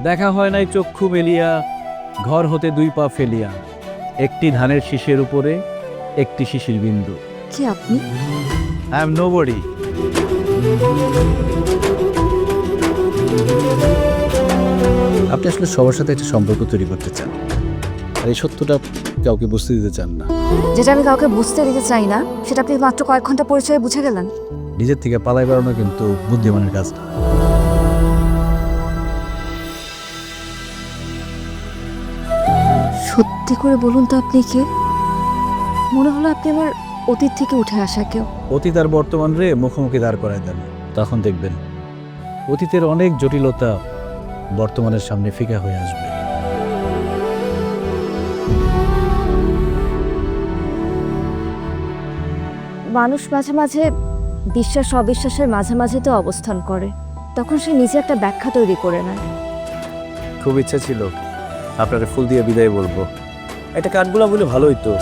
দেখা হয় নাই চক্ষু মেলিয়া, ঘর হতে 2 পা ফেলিয়া, একটি ধানের শীষের উপরে একটি শিশির বিন্দু। কি আপনি? I am nobody. আপনি আসলে সবার সাথে একটা সম্পর্ক তৈরি করতে চান, আর এই সত্যটা কাউকে বুঝতে দিতে চান না। যেটা আমি কাউকে বুঝতে দিতে চাই না, সেটা আপনি মাত্র কয়েক ঘন্টা পরিচয়ে বুঝে গেলেন। নিজের থেকে পালাই বেড়ানো কিন্তু বুদ্ধিমানের কাজ না। সত্যি করে বলুন তো আপনি কে? মনে হলো আপনি আমার অতীত থেকে উঠে আসা কেউ। অতীত আর বর্তমান রে মুখোমুখি দাঁড় করায় দেন, তখন দেখবেন অতীতের অনেক জটিলতা বর্তমানের সামনে ফিকা হয়ে আসবে। মানুষ মাঝে মাঝে বিশ্বাস অবিশ্বাসের মাঝামাঝি তো অবস্থান করে, তখন সে নিজে একটা ব্যাখ্যা তৈরি করে নেয়। খুব ইচ্ছা ছিল আপনার ফুল দিয়ে বিদায় বলবো, একটা কাঠগোলাপ বলে ভালোই তো।